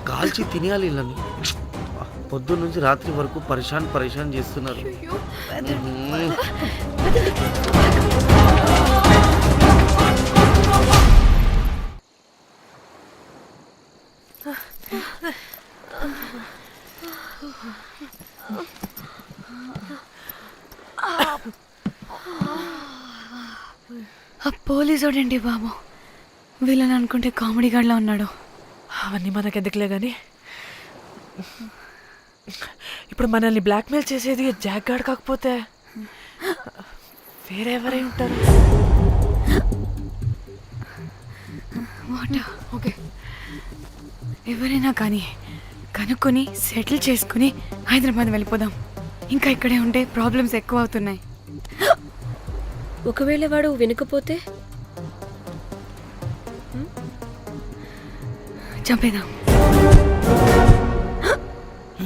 కాల్చి తినేయాలి వీళ్ళని. పొద్దున్న నుంచి రాత్రి వరకు పరేషాన్ చేస్తున్నారు. పోలీసోడండి బాబు, వీళ్ళని అనుకుంటే కామెడీ గాడ్లా ఉన్నాడు. అవన్నీ మనకెందుకులే కానీ ఇప్పుడు మనల్ని బ్లాక్మెయిల్ చేసేది జాక్ గార్డ్ కాకపోతే వేరే ఎవరై ఉంటారు? ఓకే, ఎవరైనా కానీ కనుక్కొని సెటిల్ చేసుకుని హైదరాబాద్ వెళ్ళిపోదాం. ఇంకా ఇక్కడే ఉంటే ప్రాబ్లమ్స్ ఎక్కువ అవుతున్నాయి. ఒకవేళ వాడు వినకపోతే చంపేదాం.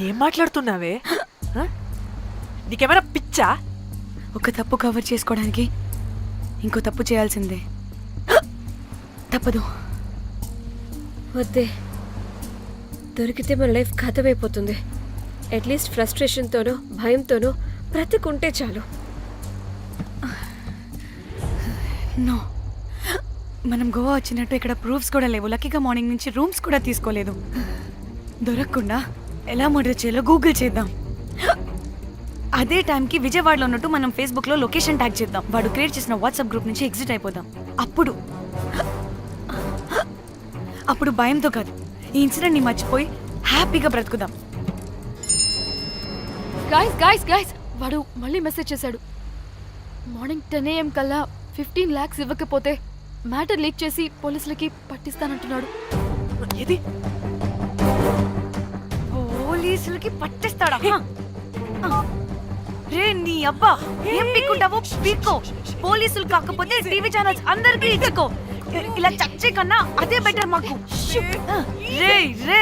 ఏం మాట్లాడుతున్నావే? నీకేమైనా పిచ్చా? ఒక తప్పు కవర్ చేసుకోవడానికి ఇంకో తప్పు చేయాల్సిందే. తప్పదు. వద్దే, దొరికితే మన లైఫ్ ఖతమైపోతుంది. అట్లీస్ట్ ఫ్రస్ట్రేషన్తోనో భయంతోనో బ్రతుకుంటే చాలు. నో, మనం గోవా వచ్చినట్టు ఇక్కడ ప్రూఫ్స్ కూడా లేవు. లక్కీగా మార్నింగ్ నుంచి రూమ్స్ కూడా తీసుకోలేదు. దొరకకుండా ఎలా మర్డర్ చేయాలో గూగుల్ చేద్దాం. అదే టైంకి విజయవాడలో ఉన్నట్టు మనం ఫేస్బుక్లో లొకేషన్ ట్యాగ్ చేద్దాం. వాడు క్రియేట్ చేసిన వాట్సాప్ గ్రూప్ నుంచి ఎగ్జిట్ అయిపోదాం. అప్పుడు భయంతో కాదు, ఈ ఇన్సిడెంట్ని మర్చిపోయి హ్యాపీగా బ్రతుకుదాం. గైస్ వాడు మళ్ళీ మెసేజ్ చేశాడు. మార్నింగ్ 10 AM కల్లా 15 lakhs ఇవ్వకపోతే మ్యాటర్ లీక్ చేసి పోలీసులకి పట్టిస్తానంటున్నాడు. ఇది పోలీసులకి పట్టిస్తాడా? రే నీ అబ్బా, ఏం పీక్కుంటావో పీక్కో. పోలీసులు కాకపోతే టీవీ ఛానల్స్ అందరికీ ఇచ్చుకో. ఇలా చచ్చే కన్నా అదే బెటర్ మాకు. రే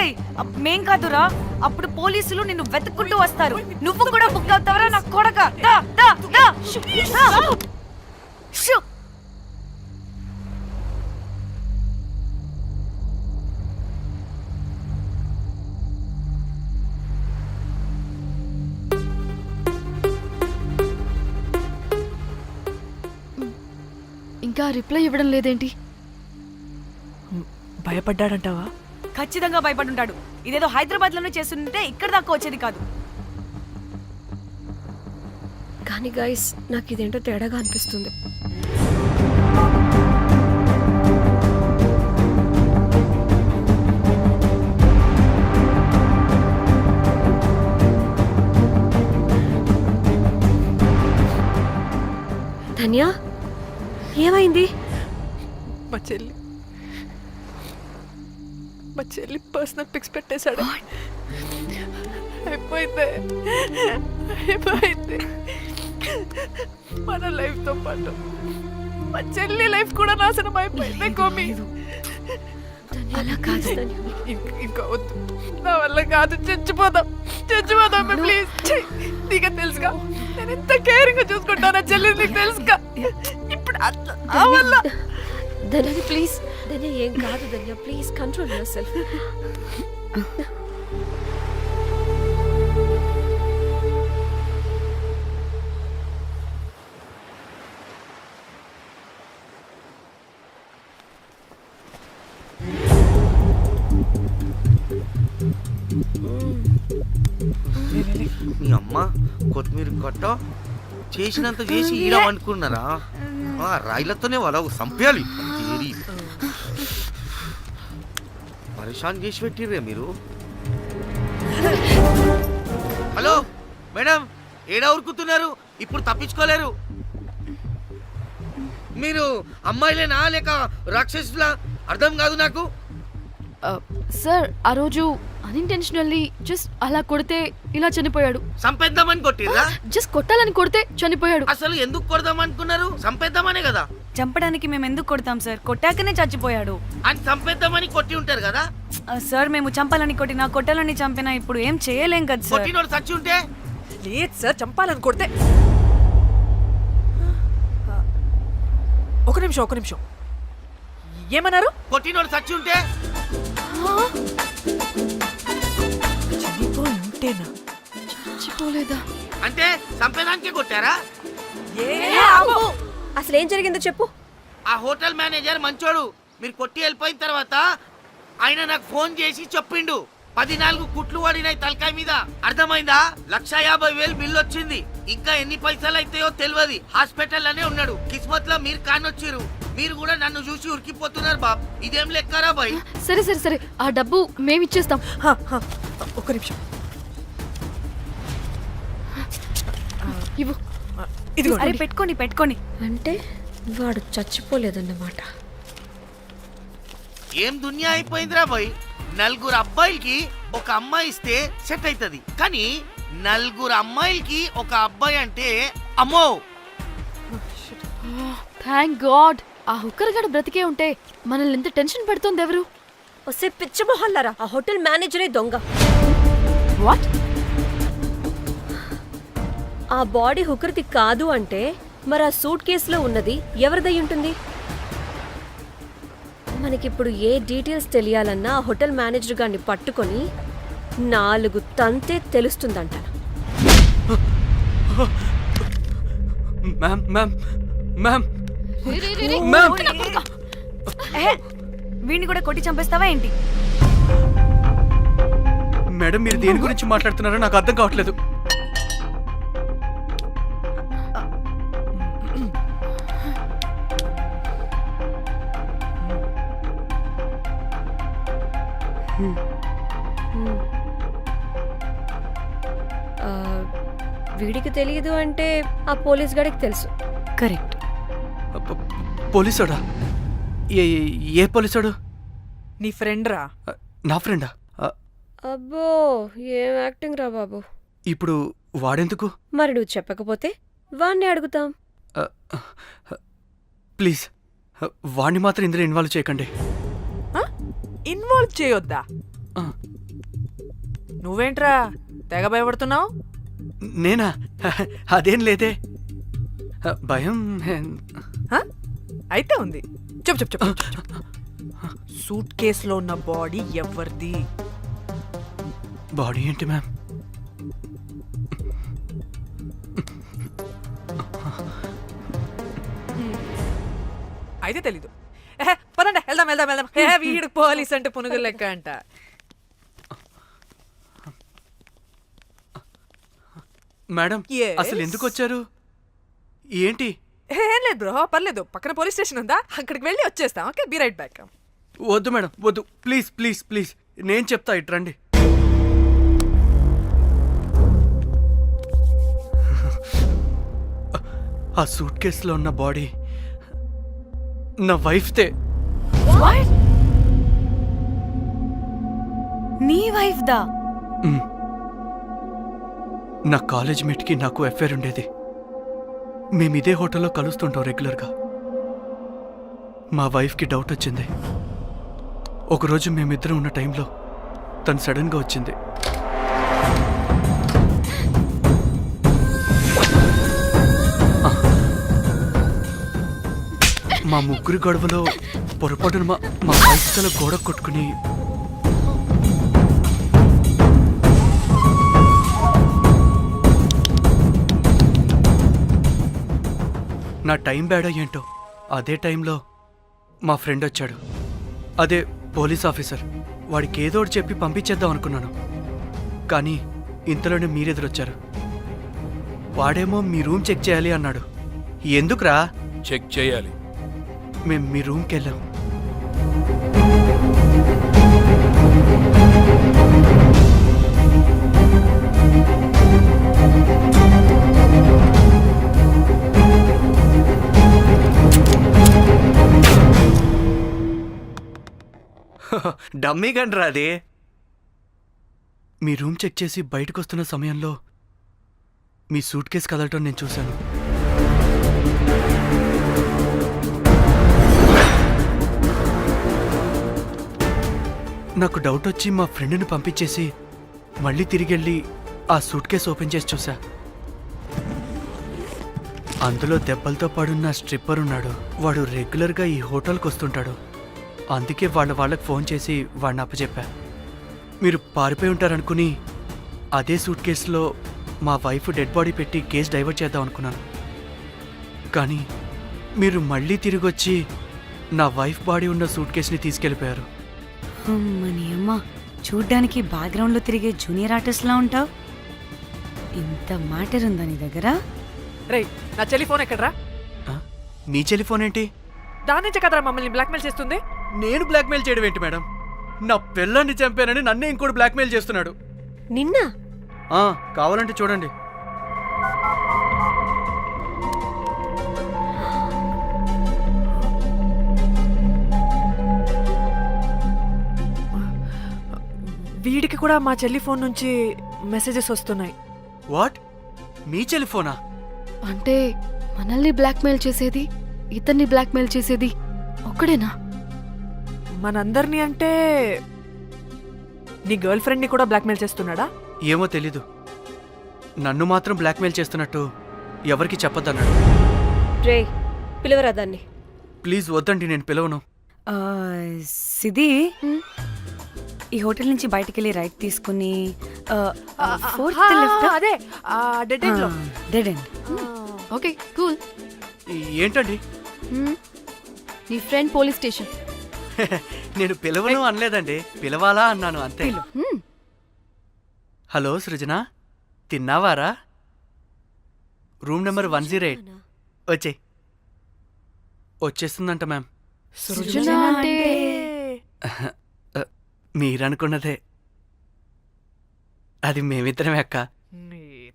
మేం కాదురా, అప్పుడు పోలీసులు నిన్ను వెతుక్కుంటూ వస్తారు. నువ్వు కూడా బుక్ అవుతావరా నా కొడక. ఇంకా రిప్లై ఇవ్వడం లేదేంటి? భయపడ్డాడంటావా? ఖచ్చితంగా భయపడుంటాడు. ఇదేదో హైదరాబాద్ లోనే చేస్తుంటే ఇక్కడ దాకా వచ్చేది కాదు. కానీ గైస్, నాకు ఇదేంటో తేడాగా అనిపిస్తుంది. ధన్య, ఏమైంది? మా చెల్లి పర్సనల్ పిక్స్ పెట్టేశాడు. అయిపోయింది మన లైఫ్ తో పాటు మా చెల్లి లైఫ్ కూడా నాశనం అయిపోయింది. కోమి, అలా కాదు ఇంకా వద్దు, నా వల్ల కాదు. చచ్చిపోదాం ప్లీజ్. నీకు తెలుసుగా నేను ఎంత కేరింగ్ గా చూసుకుంటానా చెల్లి, నీకు తెలుసుగా. ఇప్పుడు ధన్య ప్లీజ్, ధన్య ఏం కాదు. ధన్య ప్లీజ్ కంట్రోల్ యువర్ సెల్ఫ్. మీ అమ్మ కొత్తిమీర కట్ట చేసినంత చేసి ఈడ అనుకున్నారా? రాయిలతోనే వాళ్ళ సంపేయాలి. పరేషాన్ చేసి పెట్టిర్రే మీరు. హలో మేడం, ఏడా ఉరుకుతున్నారు? ఇప్పుడు తప్పించుకోలేరు. మీరు అమ్మాయిలేనా లేక రాక్షసులా? అర్థం కాదు నాకు. సార్, ఆ రోజు అన్ఇంటెన్షనల్లీ జస్ట్ అలా కొడితే ఇలా చనిపోయాడు. సంపేద్దామని కొట్టిర్రా? జస్ట్ కొట్టాలని కొడితే చనిపోయాడు. అసలు ఎందుకు కొడదాం అనుకున్నారు? సంపేద్దామనే కదా. చంపడానికి మేము ఎందుకు కొడతాం సార్? కొట్టాకనే చచ్చిపోయాడు. అని సంపేద్దామని కొట్టి ఉంటారు కదా సార్. మేము చంపాలని కొట్టినా కొట్టాలని చంపినా ఇప్పుడు ఏం చేయలేం కదా సార్. కొట్టినోడు చచ్చి ఉంటే? లేదు సార్, చంపాలని కొడితే. ఒక నిమిషం ఏమన్నారు? కొట్టినోడు చచ్చి ఉంటే? చనిపోయి ఉంటేనా? చచ్చిపోలేదా? అంటే చంపేదానికే కొట్టారా? అసలు ఏం జరిగిందో చెప్పు. ఆ హోటల్ మేనేజర్ మంచోడు. మీరు కొట్టి వెళ్ళిపోయిన తర్వాత ఆయన నాకు ఫోన్ చేసి చెప్పిండు 14 కుట్లు పడినాయి తలకాయ మీద. అర్థమైందా? 1,50,000 బిల్లు వచ్చింది. ఇంకా ఎన్ని పైసలు అయితాయో తెలియదు. హాస్పిటల్ అనే ఉన్నాడు. కిస్మత్ లో మీరు కానొచ్చిరు. మీరు కూడా నన్ను చూసి ఉరికిపోతున్నారు బాబ్. ఇదేం లెక్కరా బాయ్? సరే సరే సరే, ఆ డబ్బు మేమిచ్చేస్తాం. ఒక్క నిమిషం. ఇవ్వు. ఇదిగో. అరే పెట్టుకోని పెట్టుకోని. అంటే వాడు చచ్చిపోలేదన్నమాట. ఏం దునియా అయిపోయిందిరా బాయ్. 4 అబ్బాయిలకి ఒక అమ్మాయి ఇస్తే సెట్ అవుతుంది. కానీ 4 అమ్మాయిలకి ఒక అబ్బాయి అంటే అమ్మో. Thank God. ఆ హుక్కర్ గడ బ్రతికే ఉంటే మనల్ని ఎంత టెన్షన్ పెడుతుంది ఎవరు? వస్తే పిచ్చ మొహల్లారా, ఆ హోటల్ మేనేజరే దొంగ. వాట్? ఆ బాడీ హుకర్ది కాదు అంటే మరి ఆ సూట్ కేసులో ఉన్నది ఎవరిదై ఉంటుంది? మనకిప్పుడు ఏ డీటెయిల్స్ తెలియాలన్నా ఆ హోటల్ మేనేజర్ గారిని పట్టుకొని 4 తంతే తెలుస్తుందంట. మ్యామ్ మ్యామ్ మ్యామ్ రే, రే, రే, రే. మ్యామ్. నా కొడుకా. వీడిని కూడా కొట్టి చంపేస్తావా ఏంటి? మేడం మీరు దేని గురించి మాట్లాడుతున్నారో నాకు అర్థం కావట్లేదు. ఆ, వీడికి తెలియదు అంటే ఆ పోలీస్ గాడికి తెలుసు. కరెక్ట్. పోలీసోడా? ఏ పోలీసోడు? నీ ఫ్రెండ్ రా. నా ఫ్రెండా? అబ్బో ఏం యాక్టింగ్ రా బాబు. ఇప్పుడు వాడెందుకు? మరి నువ్వు చెప్పకపోతే వాణ్ణి అడుగుతాం. ప్లీజ్ వాడిని మాత్రం ఇందులో ఇన్వాల్వ్ చేయకండి. ఇన్వాల్వ్ చేయొద్దా? ఆ, నువ్వేంట్రా తెగ భయపడుతున్నావు? నేనా? అదేం లేదే. భయం అయితే ఉంది. చెప్పు చెప్పు చెప్పు. సూట్ కేసులో ఉన్న బాడీ ఎవరిది? బాడీ ఏంటి మ్యామ్? అయితే తెలీదు. పదండి వెళ్దాం వెళ్దాం వెళ్దాం. వీడు పోలీస్ అంటే పునుగులు లెక్క అంట. Madam Yes. అసలు ఎందుకు వచ్చారు? ఏంటి? ఏం లేదు బ్రో, పర్లేదు. పక్కన పోలీస్ స్టేషన్ ఉందా, అక్కడికి వెళ్ళి వచ్చేస్తాం. Okay, be right back. వద్దు మేడం వద్దు, ప్లీజ్ ప్లీజ్ ప్లీజ్, నేను చెప్తా ఇట్రండి. ఆ సూట్ కేసులో ఉన్న బాడీ నా వైఫ్తే. నీ వైఫ్ దా? మ్. నా కాలేజ్ మేట్కి నాకు అఫేర్ ఉండేది. మేము ఇదే హోటల్లో కలుస్తుంటాం రెగ్యులర్గా. మా వైఫ్కి డౌట్ వచ్చింది. ఒకరోజు మేమిద్దరం ఉన్న టైంలో తను సడన్గా వచ్చింది. మా ముగ్గురి గొడవలో పొరపాటున మా వైఫ్ తల గోడ కొట్టుకుని నా టైం బ్యాడ్ ఏంటో అదే టైంలో మా ఫ్రెండ్ వచ్చాడు. అదే పోలీస్ ఆఫీసర్. వాడికి ఏదో ఒకటి చెప్పి పంపించేద్దాం అనుకున్నాను. కానీ ఇంతలోనే మీరెదురొచ్చారు. వాడేమో మీ రూమ్ చెక్ చేయాలి అన్నాడు. ఎందుకురా? చెక్ చేయాలి. మేము మీ రూమ్కి వెళ్ళాం. డమ్మీ గండ్రా అది. మీ రూమ్ చెక్ చేసి బయటకు వస్తున్న సమయంలో మీ సూట్ కేసు కదలటం నేను చూశాను. నాకు డౌట్ వచ్చి మా ఫ్రెండ్ని పంపించేసి మళ్ళీ తిరిగెళ్ళి ఆ సూట్ కేసు ఓపెన్ చేసి చూసా. అందులో దెబ్బలతో పడున్న స్ట్రిప్పర్ ఉన్నాడు. వాడు రెగ్యులర్గా ఈ హోటల్కి వస్తుంటాడు. అందుకే వాళ్ళకి ఫోన్ చేసి వాడిని అప్పచెప్పా. మీరు పారిపోయి ఉంటారనుకుని అదే సూట్ కేసులో మా వైఫ్ డెడ్ బాడీ పెట్టి కేసు డైవర్ట్ చేద్దాం అనుకున్నాను. కానీ మీరు మళ్ళీ తిరిగి వచ్చి నా వైఫ్ బాడీ ఉన్న సూట్ కేసుని తీసుకెళ్ళిపోయారు. అమ్మని అమ్మ, చూడ్డానికి బ్యాక్గ్రౌండ్లో తిరిగే జూనియర్ ఆర్టిస్ట్లా ఉంటావు. ఇంత మ్యాటర్ ఉందా నీ దగ్గర? రేయ్, నా చెల్లి ఫోన్ ఎక్కడరా? ఆ? మీ టెలిఫోన్ ఏంటి? దాని నుంచే కదరా మమ్మల్ని బ్లాక్మెయిల్ చేస్తుంది. నేను బ్లాక్మెయిల్ చేయడం ఏంటి మేడం? నా పిల్లాన్ని చంపానని నన్నే ఇంకోటి బ్లాక్మెయిల్ చేస్తున్నాడు. నిన్న కావాలంటే చూడండి. వీడికి కూడా మా చెల్లి ఫోన్ నుంచి మెసేజెస్ వస్తున్నాయి. వాట్? మీ టెలిఫోనా? అంటే మనల్ని బ్లాక్మెయిల్ చేసేది, ఇతన్ని బ్లాక్మెయిల్ చేసేది ఒక్కడేనా? మనందరినీ అంటే నీ గర్ల్ ఫ్రెండ్ ని కూడా బ్లాక్మెయిల్ చేస్తున్నాడా? ఏమో తెలీదు. నన్ను మాత్రం బ్లాక్మెయిల్ చేస్తున్నట్టు ఎవరికి చెప్పొద్దన్నాడు. రే, పిలవరా దాన్ని. ప్లీజ్ వద్దండి, నేను పిలవను. ఆ, సిది, ఈ హోటల్ నుంచి బయటికి వెళ్ళి రైట్ తీసుకుని ఫోర్త్ లెఫ్ట్. అదే డెడ్ ఎండ్ లో. Dead end. Okay, cool. ఏంటండి? నీ ఫ్రెండ్ పోలీస్ స్టేషన్. నేను పిలవను అనలేదండి, పిలవాలా అన్నాను అంతే. హలో సృజన, తిన్నావారా? Room number 108. వచ్చేస్తుందంట మ్యామ్. సృజన అంటే మీరనుకున్నదే. అది మేమిద్దరమే అక్క.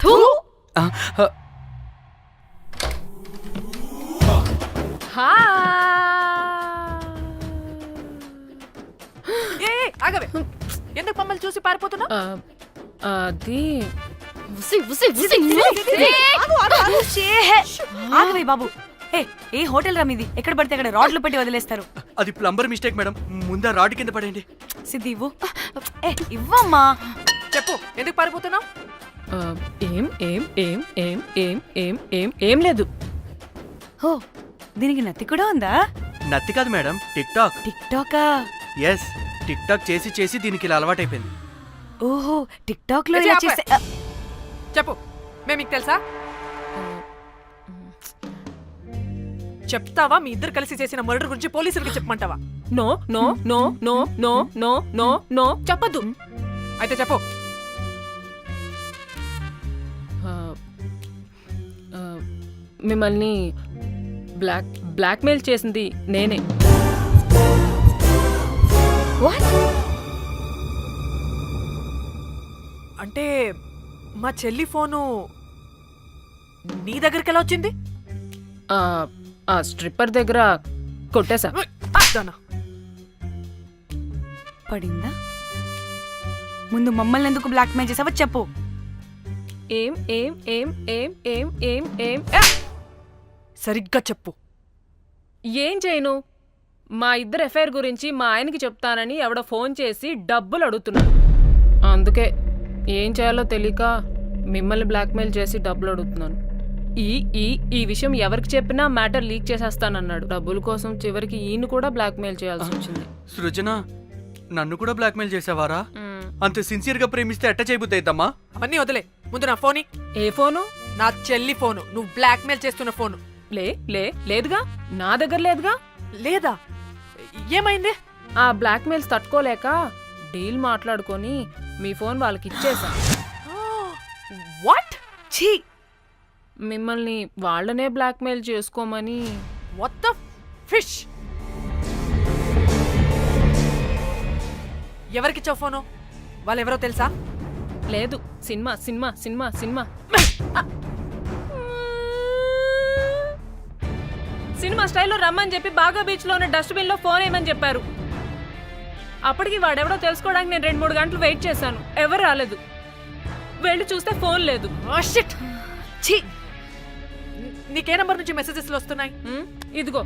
థూ. ఆ, ఆ, ఆగవే, ఎందుకు మమ్మల్ని చూసి పారిపోతున్నా? అది ఉసి ఉసి ఉసి. ఆగవే బాబు. ఏ హోటల్ రా మీది? ఎక్కడ పడితే అక్కడ రాడ్లు పెట్టి వదిలేస్తారు. అది ప్లంబర్ మిస్టేక్ మేడం. ముందా రాడ్ కింద పడండి. సిద్ధి ఇవ్వు. ఇవ్వమ్మా. చెప్పు, ఎందుకు పారిపోతున్నావు? ఏం ఏం ఏం ఏం ఏం ఏం ఏం ఏం లేదు. ఓ, దీనికి నత్తి కూడా ఉందా? నత్తి కాదు మేడం, టిక్ టాక్. టిక్ టాకా? ఎస్, టిక్ టాక్ చేసి చేసి దీనికి ఇలా అలవాటైపోయింది. ఓహో, టిక్ టాక్ లో ఇలా చేసే. చెప్పు, మేము మీకు తెలుసా? చెప్తావా? మీ ఇద్దరు కలిసి చేసిన మర్డర్ గురించి పోలీసులకు చెప్పమంటావా? No no no no no no no no చెప్పద్దు. అయితే చెప్పు. మిమ్మల్ని బ్లాక్మెయిల్ చేసింది నేనే. అంటే మా చెల్లి ఫోను నీ దగ్గరికి ఎలా వచ్చింది? ఆ స్ట్రిప్పర్ దగ్గర కొట్టేశా. దానా, పడిందా? ముందు మమ్మల్ని ఎందుకు బ్లాక్మెయిల్ చేసావో చెప్పు. ఏం ఏం ఏం ఏం ఏం ఏం ఏం సరిగ్గా చెప్పు. ఏం చేయను? మా ఇద్దరు ఎఫ్ఐఆర్ గురించి మా ఆయనకి చెప్తానని ఎవడో ఫోన్ చేసి డబ్బులు అడుగుతున్నాడు. అందుకే ఏం చేయాలో తెలియక మిమ్మల్ని బ్లాక్మెయిల్ చేసి డబ్బులు అడుగుతున్నాను. ఈ ఈ ఈ విషయం ఎవరికి చెప్పినా మ్యాటర్ లీక్ చేసేస్తానన్నాడు. డబ్బుల కోసం చివరికి ఈయన కూడా బ్లాక్మెయిల్ చేయాల్సి వచ్చింది. సృజన, నన్ను కూడా బ్లాక్మెయిల్ చేసావారా? అంత సిన్సియర్ గా ప్రేమిస్తే ఎట్ట చేయబుద్ది అయిద్దమ్మా? అవన్నీ వదిలే, ముందు నా ఫోని. ఏ ఫోను? నా చెల్లి ఫోను. నువ్వు బ్లాక్మెయిల్ చేస్తున్న ఫోను. లేదుగా, నా దగ్గర లేదుగా. లేదా? ఏమైంది? ఆ బ్లాక్మెయిల్స్ తట్టుకోలేక డీల్ మాట్లాడుకొని మీ ఫోన్ వాళ్ళకి ఇచ్చేసా. వాట్? ఛీ, మిమ్మల్ని వాళ్ళనే బ్లాక్మెయిల్ చేసుకోమని. What the fish? ఎవరికిచ్చావు ఫోను? వాళ్ళెవరో తెలుసా? లేదు, cinema cinema cinema cinema cinema స్టైల్లో రమ్మని చెప్పి బాగా బీచ్లో ఉన్న డస్ట్బిన్లో ఫోన్ వేయమని చెప్పారు. అప్పటికి వాడెవడో తెలుసుకోవడానికి నేను 2-3 గంటలు వెయిట్ చేశాను. ఎవరు రాలేదు. వెళ్ళి చూస్తే ఫోన్ లేదు. ఛీ, నీకే నంబర్ నుంచి మెసేజెస్లు వస్తున్నాయి? ఇదిగో.